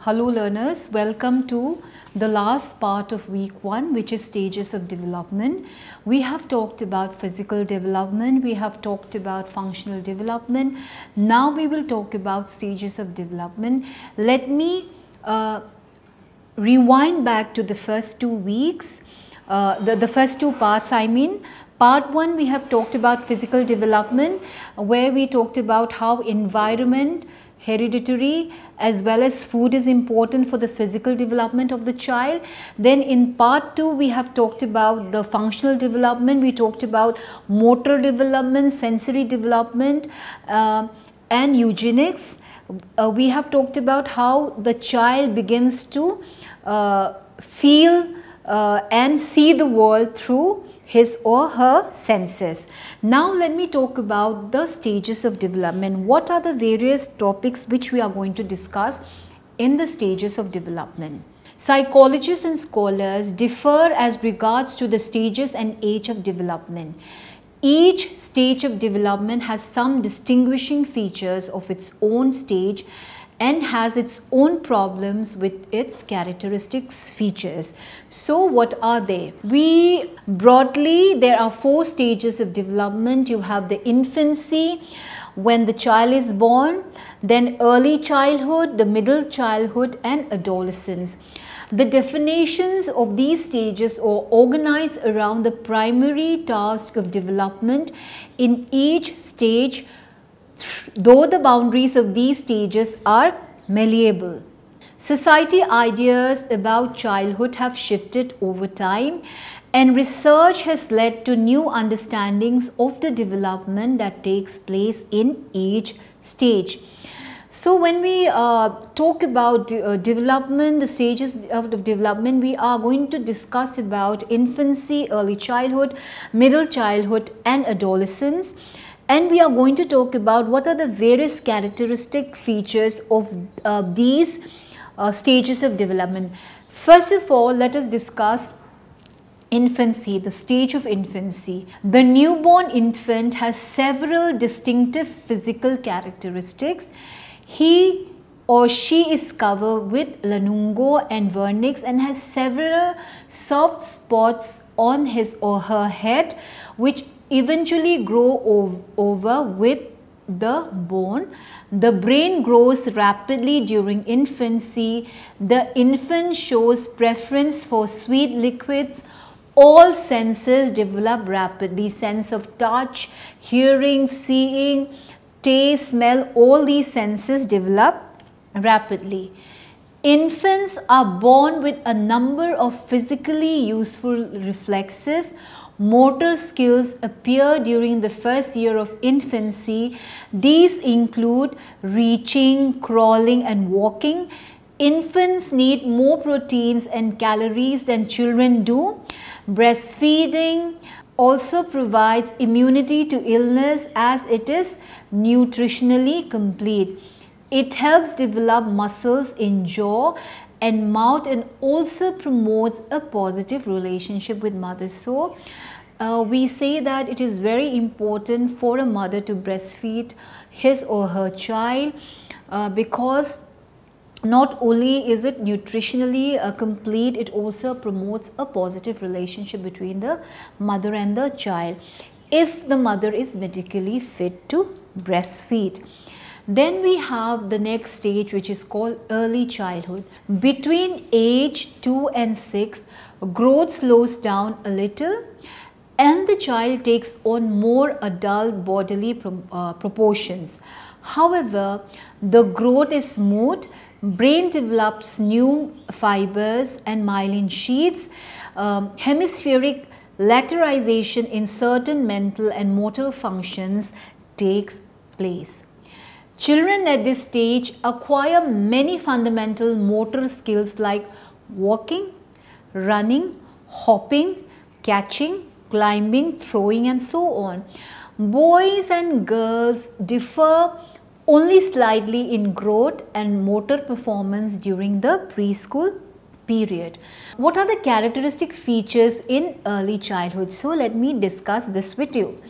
Hello learners, welcome to the last part of week 1, which is stages of development. We have talked about physical development, we have talked about functional development. Now we will talk about stages of development. Let me rewind back to the first 2 weeks, the first 2 parts I mean. Part 1 we have talked about physical development, where we talked about how environment, hereditary as well as food is important for the physical development of the child. Then in part 2 we have talked about the functional development, we talked about motor development, sensory development and eugenics. We have talked about how the child begins to feel and see the world through his or her senses. Now let me talk about the stages of development. What are the various topics which we are going to discuss in the stages of development? Psychologists and scholars differ as regards to the stages and age of development. Each stage of development has some distinguishing features of its own stage and has its own problems with its characteristics features. So what are they? There are 4 stages of development. You have the infancy, when the child is born, then early childhood, the middle childhood and adolescence. The definitions of these stages are organized around the primary task of development in each stage, though the boundaries of these stages are malleable. Society ideas about childhood have shifted over time, and research has led to new understandings of the development that takes place in each stage. So when we talk about development, the stages of development, we are going to discuss about infancy, early childhood, middle childhood and adolescence. And we are going to talk about what are the various characteristic features of these stages of development. First of all, let us discuss infancy, the stage of infancy. The newborn infant has several distinctive physical characteristics. He or she is covered with lanugo and vernix and has several soft spots on his or her head, which eventually grow over with the bone. The brain grows rapidly during infancy. The infant shows preference for sweet liquids. All senses develop rapidly. Sense of touch, hearing, seeing, taste, smell, all these senses develop rapidly. Infants are born with a number of physically useful reflexes. Motor skills appear during the first year of infancy. These include reaching, crawling and walking. Infants need more proteins and calories than children do. Breastfeeding also provides immunity to illness as it is nutritionally complete. It helps develop muscles in jaw and mouth and also promotes a positive relationship with mother. So we say that it is very important for a mother to breastfeed his or her child because not only is it nutritionally complete, it also promotes a positive relationship between the mother and the child if the mother is medically fit to breastfeed. Then we have the next stage, which is called early childhood. Between age 2 and 6, growth slows down a little and the child takes on more adult bodily proportions. However, the growth is smooth. Brain develops new fibers and myelin sheaths. Hemispheric lateralization in certain mental and motor functions takes place. Children at this stage acquire many fundamental motor skills like walking, running, hopping, catching, climbing, throwing and so on. Boys and girls differ only slightly in growth and motor performance during the preschool period. What are the characteristic features in early childhood? So let me discuss this with you.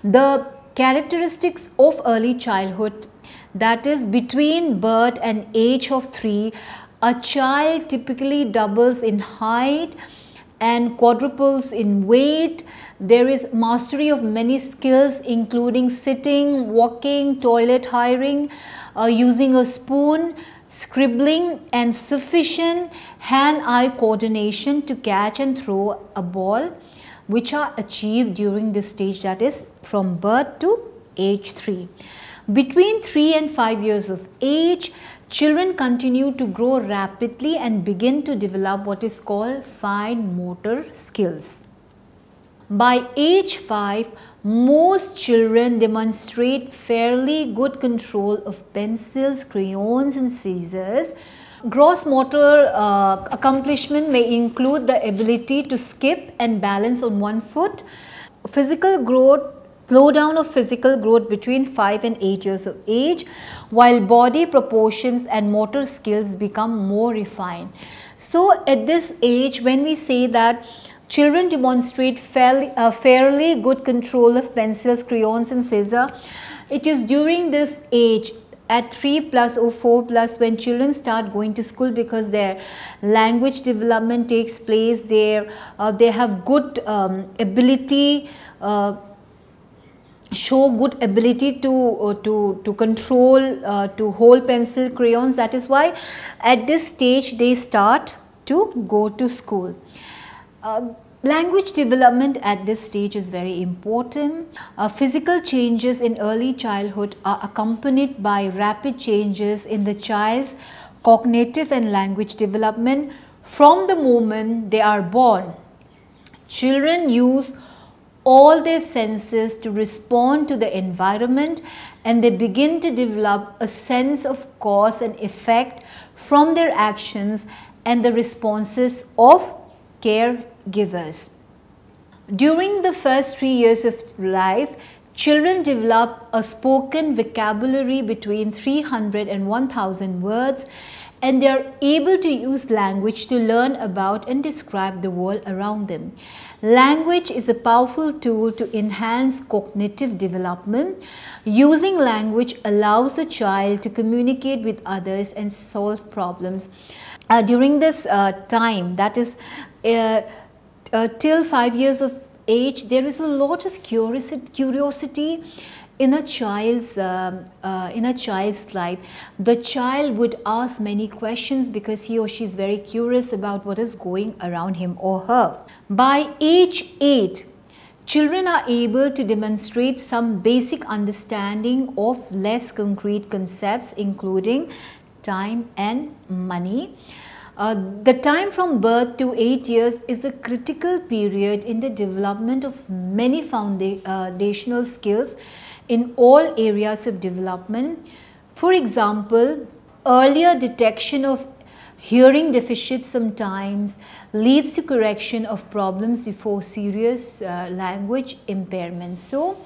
The characteristics of early childhood, that is between birth and age of 3, A child typically doubles in height and quadruples in weight. There is mastery of many skills including sitting, walking, toilet hiring, using a spoon, scribbling, and sufficient hand-eye coordination to catch and throw a ball, which are achieved during this stage, that is from birth to age 3. Between 3 and 5 years of age, children continue to grow rapidly and begin to develop what is called fine motor skills. By age 5, most children demonstrate fairly good control of pencils, crayons and scissors. Gross motor accomplishment may include the ability to skip and balance on one foot. Physical growth, slowdown of physical growth between 5 and 8 years of age, while body proportions and motor skills become more refined. So at this age, when we say that children demonstrate fairly good control of pencils, crayons and scissors, it is during this age at 3 plus or 4 plus when children start going to school, because their language development takes place, they have good ability, show good ability to control, to hold pencil, crayons. That is why at this stage they start to go to school. Language development at this stage is very important. Physical changes in early childhood are accompanied by rapid changes in the child's cognitive and language development from the moment they are born. Children use all their senses to respond to the environment, and they begin to develop a sense of cause and effect from their actions and the responses of caregivers. During the first 3 years of life, children develop a spoken vocabulary between 300 and 1000 words, and they are able to use language to learn about and describe the world around them. Language is a powerful tool to enhance cognitive development. Using language allows a child to communicate with others and solve problems. During this time, that is till 5 years of age, there is a lot of curiosity in a child's life. The child would ask many questions because he or she is very curious about what is going around him or her. By age 8, children are able to demonstrate some basic understanding of less concrete concepts, including time and money. The time from birth to 8 years is a critical period in the development of many foundational skills in all areas of development. For example, earlier detection of hearing deficits sometimes leads to correction of problems before serious language impairments. So,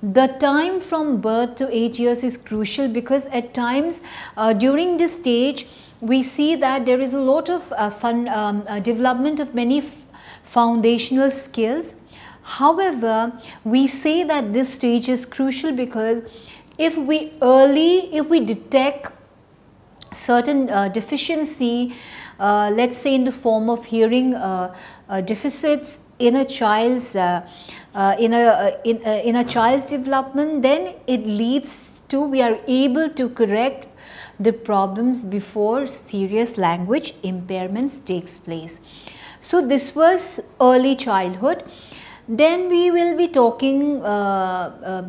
the time from birth to 8 years is crucial because at times during this stage we see that there is a lot of development of many foundational skills. However, we say that this stage is crucial because if we detect certain deficiency, let's say in the form of hearing deficits in a child's development, then it leads to we are able to correct the problems before serious language impairments takes place. So this was early childhood. Then we will be talking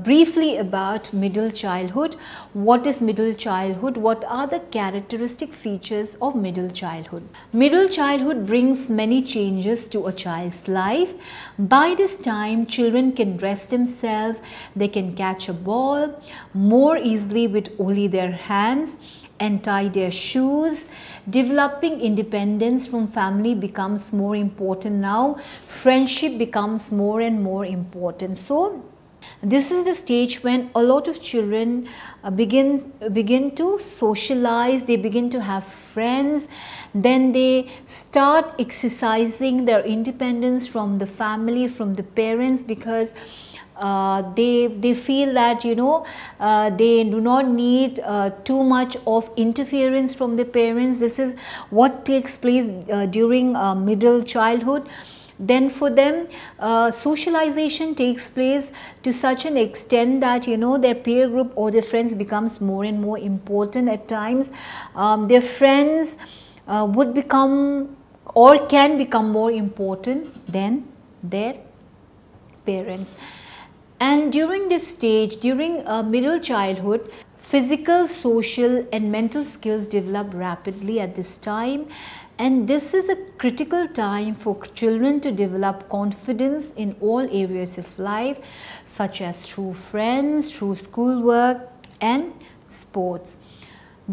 briefly about middle childhood. What is middle childhood? What are the characteristic features of middle childhood? Middle childhood brings many changes to a child's life. By this time, children can dress themselves, they can catch a ball more easily with only their hands and tie their shoes. Developing independence from family becomes more important now. Friendship becomes more and more important. So, this is the stage when a lot of children begin to socialize, they begin to have friends, then they start exercising their independence from the family, from the parents, because They feel that, you know, they do not need too much of interference from the parents. This is what takes place during middle childhood. Then for them, socialization takes place to such an extent that, you know, their peer group or their friends becomes more and more important at times. Their friends would become or can become more important than their parents. And during this stage, during middle childhood, physical, social and mental skills develop rapidly at this time, and this is a critical time for children to develop confidence in all areas of life, such as through friends, through schoolwork and sports.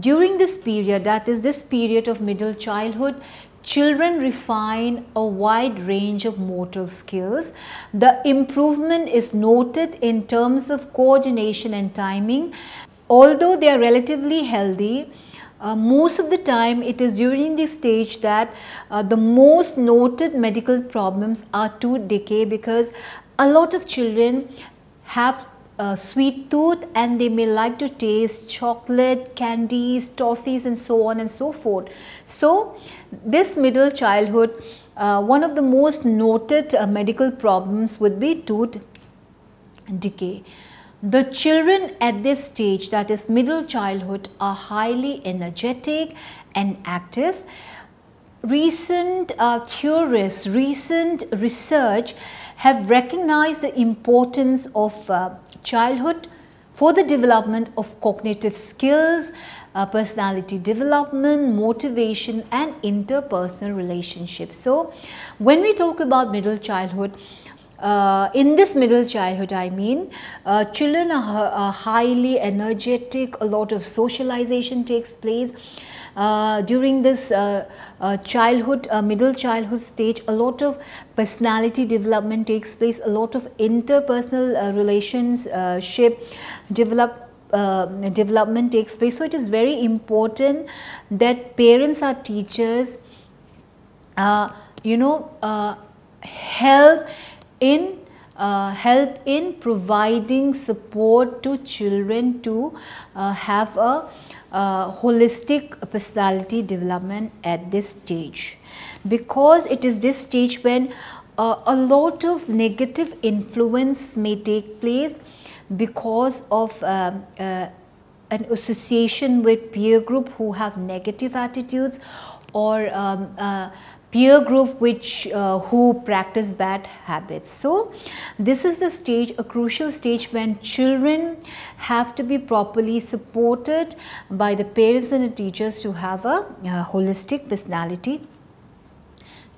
During this period, that is this period of middle childhood, children refine a wide range of motor skills. The improvement is noted in terms of coordination and timing. Although they are relatively healthy, most of the time it is during this stage that the most noted medical problems are tooth decay, because a lot of children have a sweet tooth and they may like to taste chocolate, candies, toffees and so on and so forth. So this middle childhood, one of the most noted medical problems would be tooth decay. The children at this stage, that is middle childhood, are highly energetic and active. Recent theorists, recent research have recognized the importance of childhood for the development of cognitive skills, personality development, motivation and interpersonal relationships. So when we talk about middle childhood, in this middle childhood, I mean, children are highly energetic, a lot of socialization takes place. During this childhood, middle childhood stage, a lot of personality development takes place, a lot of interpersonal relationship development takes place. So it is very important that parents or teachers, help in providing support to children to have a holistic personality development at this stage, because it is this stage when a lot of negative influence may take place because of an association with peer group who have negative attitudes, or peer group who practice bad habits. So this is the stage, a crucial stage, when children have to be properly supported by the parents and the teachers to have a holistic personality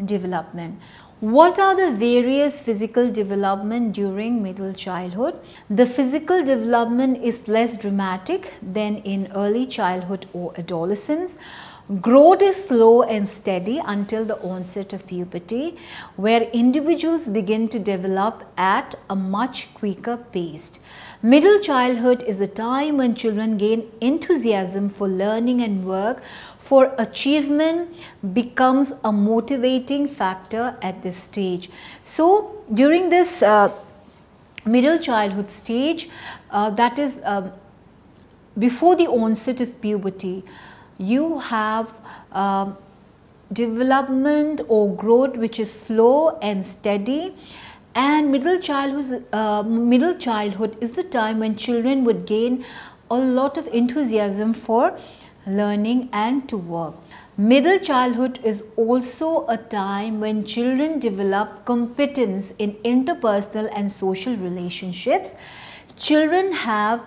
development. What are the various physical development during middle childhood? The physical development is less dramatic than in early childhood or adolescence. Growth is slow and steady until the onset of puberty, where individuals begin to develop at a much quicker pace. Middle childhood is a time when children gain enthusiasm for learning and work for achievement becomes a motivating factor at this stage. So during this middle childhood stage, that is before the onset of puberty, you have development or growth which is slow and steady, and middle childhood is the time when children would gain a lot of enthusiasm for learning and to work. Middle childhood is also a time when children develop competence in interpersonal and social relationships. Children have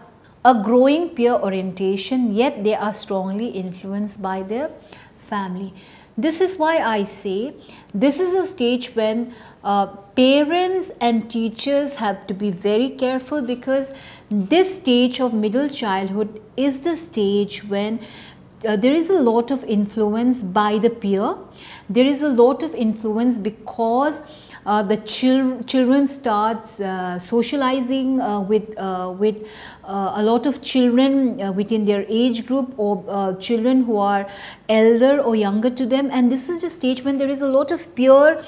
a growing peer orientation, yet they are strongly influenced by their family. This is why I say this is a stage when parents and teachers have to be very careful, because this stage of middle childhood is the stage when there is a lot of influence by the peer. There is a lot of influence because the children starts socializing with a lot of children within their age group, or children who are elder or younger to them, and this is the stage when there is a lot of peer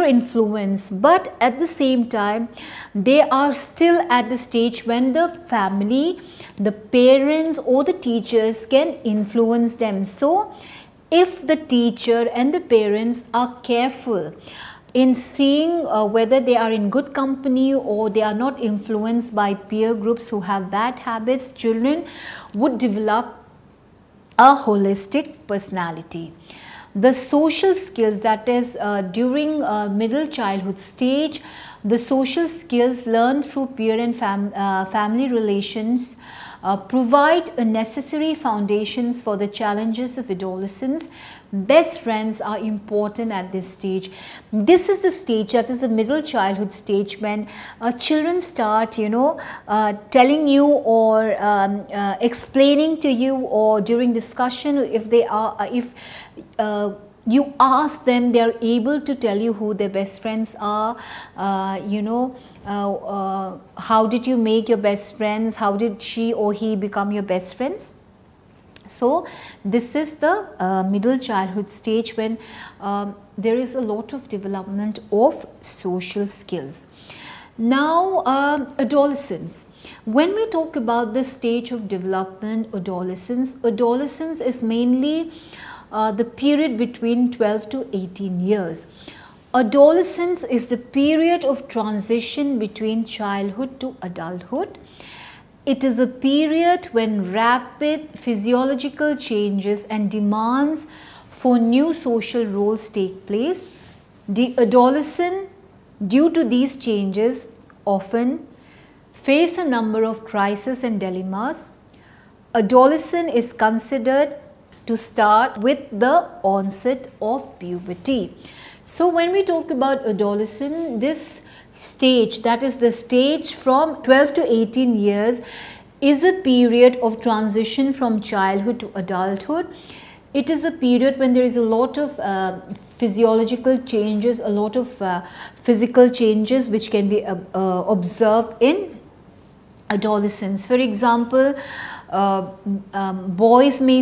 influence. But at the same time, they are still at the stage when the family, the parents or the teachers can influence them. So if the teacher and the parents are careful in seeing whether they are in good company or they are not influenced by peer groups who have bad habits, children would develop a holistic personality. The social skills, that is during middle childhood stage, the social skills learned through peer and family relations provide a necessary foundations for the challenges of adolescence. Best friends are important at this stage. This is the stage, that is the middle childhood stage, when children start, you know, telling you or explaining to you, or during discussion, if they are, if you ask them, they are able to tell you who their best friends are. You know, how did you make your best friends? How did she or he become your best friends? So this is the middle childhood stage, when there is a lot of development of social skills. Now adolescence. When we talk about the stage of development, adolescence is mainly the period between 12 to 18 years. Adolescence is the period of transition between childhood to adulthood. It is a period when rapid physiological changes and demands for new social roles take place. The adolescent, due to these changes, often face a number of crises and dilemmas. Adolescence is considered to start with the onset of puberty. So when we talk about adolescence, this stage, that is the stage from 12 to 18 years, is a period of transition from childhood to adulthood. It is a period when there is a lot of physiological changes, a lot of physical changes which can be observed in adolescence. For example, boys may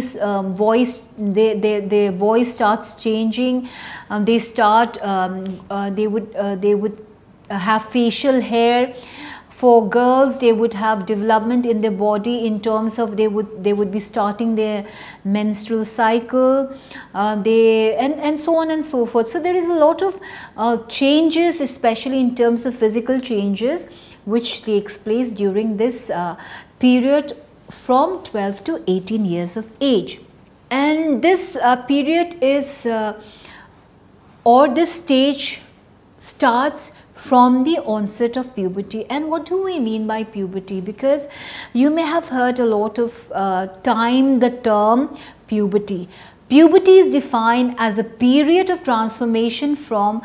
their voice starts changing. They start they would have facial hair. For girls, they would have development in their body in terms of they would be starting their menstrual cycle, and so on and so forth. So there is a lot of changes, especially in terms of physical changes, which takes place during this period from 12 to 18 years of age. And this period is or this stage starts from the onset of puberty. And what do we mean by puberty? Because you may have heard a lot of time the term puberty. Puberty is defined as a period of transformation from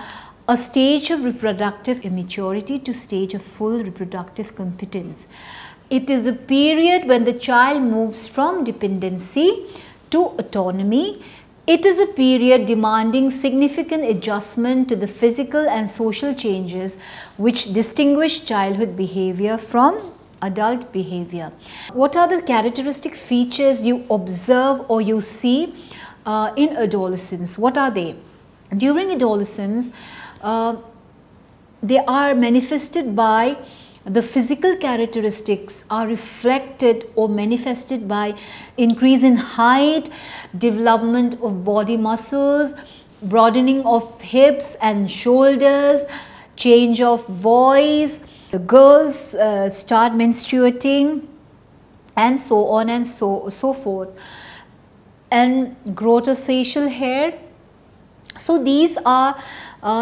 a stage of reproductive immaturity to stage of full reproductive competence. It is a period when the child moves from dependency to autonomy. It is a period demanding significant adjustment to the physical and social changes which distinguish childhood behavior from adult behavior. What are the characteristic features you observe or you see in adolescence? What are they? During adolescence, they are manifested by the physical characteristics are reflected or manifested by increase in height, development of body muscles, broadening of hips and shoulders, change of voice. The girls start menstruating, and so on and so forth, and growth of facial hair. So these are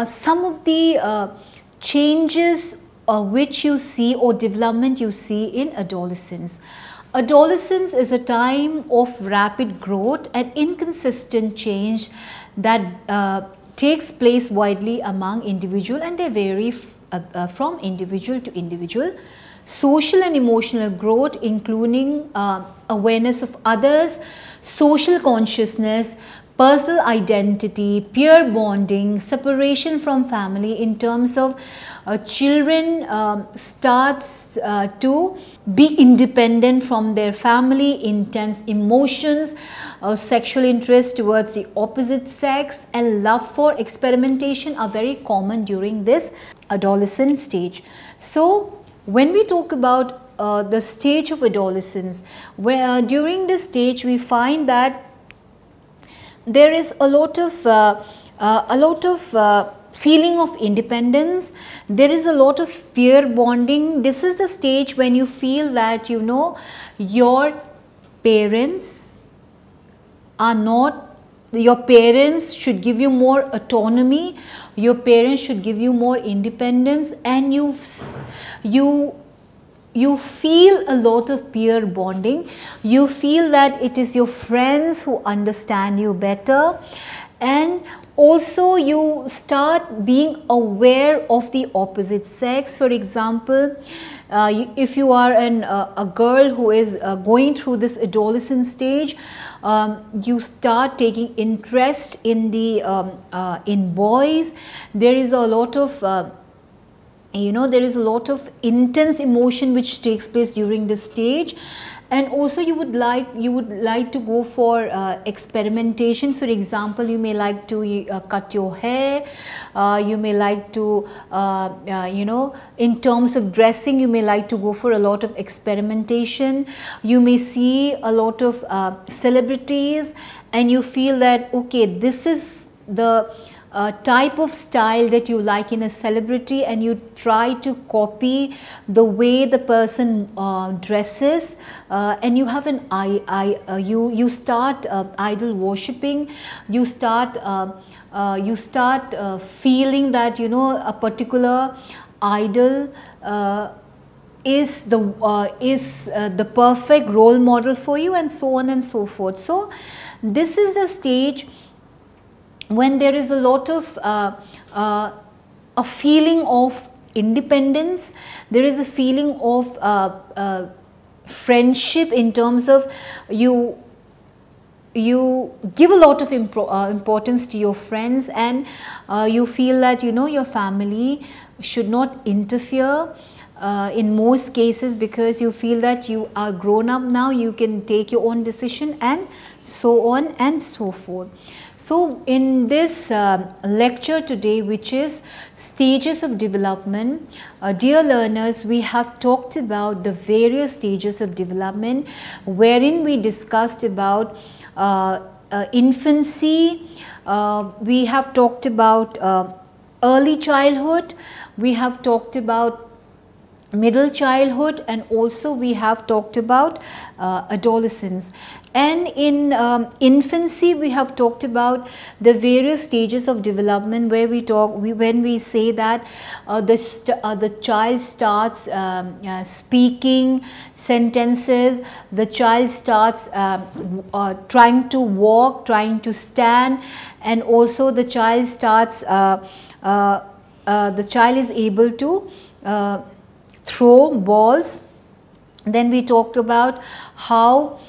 some of the changes which you see or development you see in adolescence. Adolescence is a time of rapid growth and inconsistent change that takes place widely among individuals, and they vary from individual to individual. Social and emotional growth, including awareness of others, social consciousness, personal identity, peer bonding, separation from family. In terms of children starts to be independent from their family, intense emotions, sexual interest towards the opposite sex, and love for experimentation are very common during this adolescent stage. So when we talk about the stage of adolescence, where during this stage we find that there is a lot of feeling of independence, there is a lot of peer bonding. This is the stage when you feel that, you know, your parents are not, your parents should give you more autonomy, your parents should give you more independence, and you feel a lot of peer bonding. You feel that it is your friends who understand you better, and also you start being aware of the opposite sex. For example, if you are a girl who is going through this adolescent stage, you start taking interest in the in boys. There is a lot of there is a lot of intense emotion which takes place during this stage. And also you would like to go for experimentation. For example, you may like to cut your hair, you may like to in terms of dressing, you may like to go for a lot of experimentation. You may see a lot of celebrities, and you feel that, okay, this is the type of style that you like in a celebrity, and you try to copy the way the person dresses, and you have an you start idol worshipping. You start feeling that, you know, a particular idol is the perfect role model for you, and so on and so forth. So this is the stage when there is a lot of a feeling of independence. There is a feeling of friendship, in terms of you give a lot of importance to your friends, and you feel that, you know, your family should not interfere in most cases, because you feel that you are grown up now, you can take your own decision, and so on and so forth. So in this lecture today, which is stages of development, dear learners, we have talked about the various stages of development, wherein we discussed about infancy, we have talked about early childhood, we have talked about middle childhood, and also we have talked about adolescence. And in infancy, we have talked about the various stages of development, where when we say that the child starts speaking sentences, the child starts trying to walk, trying to stand, and also the child starts the child is able to throw balls. Then we talked about how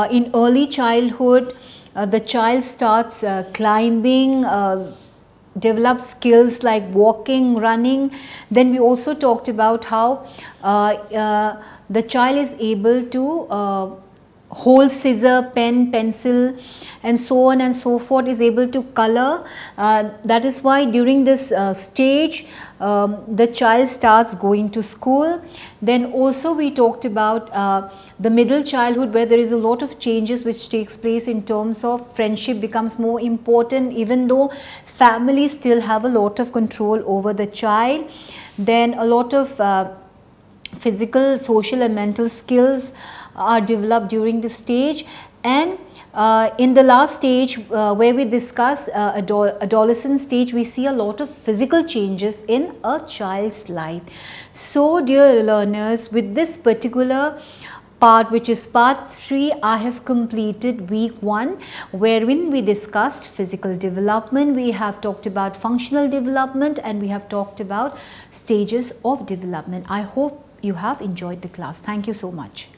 in early childhood the child starts climbing, develops skills like walking, running. Then we also talked about how the child is able to hold scissor, pen, pencil, and so on and so forth, is able to color. That is why during this stage the child starts going to school. Then also we talked about the middle childhood, where there is a lot of changes which takes place in terms of friendship becomes more important, even though families still have a lot of control over the child. Then a lot of physical, social and mental skills are developed during this stage. And in the last stage where we discuss adolescent stage, we see a lot of physical changes in a child's life. So dear learners, with this particular part, which is part 3, I have completed week 1, wherein we discussed physical development, we have talked about functional development, and we have talked about stages of development. I hope you have enjoyed the class. Thank you so much.